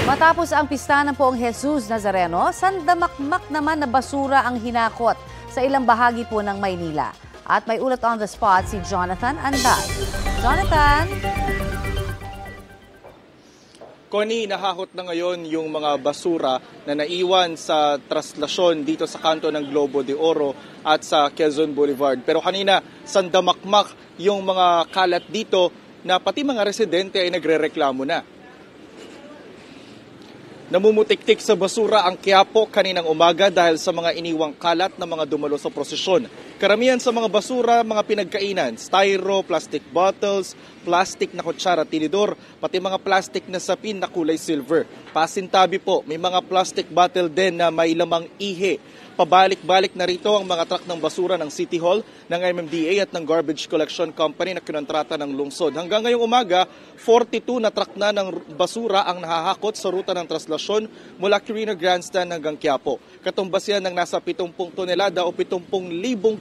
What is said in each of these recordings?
Matapos ang pista ng Poong Jesus Nazareno, sandamakmak naman na basura ang hinakot sa ilang bahagi po ng Maynila. At may ulat on the spot si Jonathan Anday. Jonathan? Connie, nahakot na ngayon yung mga basura na naiwan sa traslasyon dito sa kanto ng Globo de Oro at sa Quezon Boulevard. Pero kanina, sandamakmak yung mga kalat dito na pati mga residente ay nagrereklamo na. Namumutiktik sa basura ang Quiapo kaninang umaga dahil sa mga iniwang kalat na mga dumalo sa prosesyon. Karamihan sa mga basura, mga pinagkainan, styro, plastic bottles, plastic na kutsara, tinidor, pati mga plastic na sapin na kulay silver. Pasintabi po, may mga plastic bottle din na may lamang ihi. Pabalik-balik na rito ang mga truck ng basura ng City Hall, ng MMDA at ng Garbage Collection Company na kinontrata ng lungsod. Hanggang ngayong umaga, 42 na truck na ng basura ang nahahakot sa ruta ng traslasyon mula Quirino Grandstand hanggang Quiapo. Katumbas yan ng nasa 70 tonelada o 70,000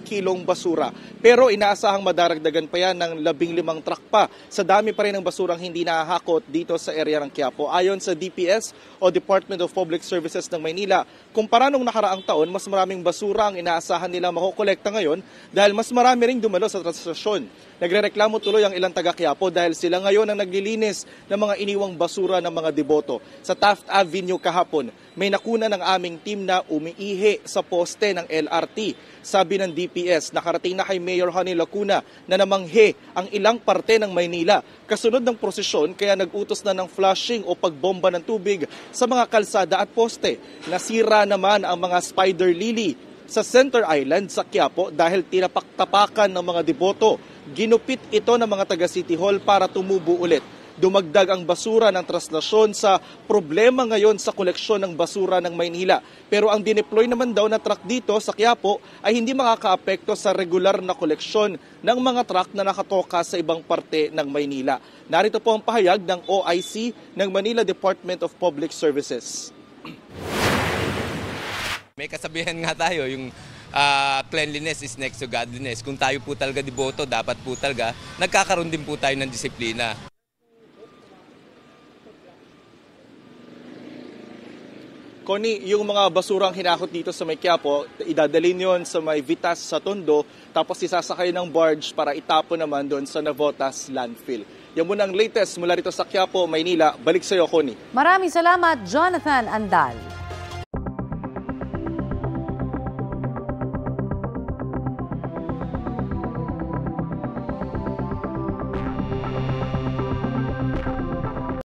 kilong basura. Pero inaasahang madaragdagan pa yan ng 15 truck pa sa dami pa rin ng basurang hindi nahahakot dito sa area ng Quiapo. Ayon sa DPS o Department of Public Services ng Maynila, kumpara nung nakaraang taon, mas maraming basura ang inaasahan nila makukolekta ngayon dahil mas marami ring dumalo sa traslasyon. Nagrereklamo tuloy ang ilang taga-Quiapo dahil sila ngayon ang naglilinis ng mga iniwang basura ng mga deboto. Sa Taft Avenue kahapon, may nakuna ng aming team na umiihi sa poste ng LRT. Sabi ng DPS, nakarating na kay Mayor Honey Lacuna na namanghe ang ilang parte ng Maynila. Kasunod ng prosesyon, kaya nag-utos na ng flushing o pagbomba ng tubig sa mga kalsada at poste. Nasira naman ang mga spider lily sa Center Island sa Quiapo dahil tinapak-tapakan ng mga deboto. Ginupit ito ng mga taga City Hall para tumubo ulit. Dumagdag ang basura ng traslasyon sa problema ngayon sa koleksyon ng basura ng Maynila. Pero ang dineploy naman daw na truck dito sa Quiapo ay hindi makakaapekto sa regular na koleksyon ng mga truck na nakatoka sa ibang parte ng Maynila. Narito po ang pahayag ng OIC ng Manila Department of Public Services. May kasabihan nga tayo, yung cleanliness is next to godliness. Kung tayo po talaga deboto, dapat po talaga nagkakaroon din po tayo ng disiplina. Connie, yung mga basurang hinakot dito sa may Quiapo, idadalhin yon sa may Vitas sa Tondo, tapos isasakay ng barge para itapon naman doon sa Navotas landfill. Yan muna ang latest mula rito sa Quiapo, Maynila. Balik sa iyo, Connie. Maraming salamat, Jonathan Andal.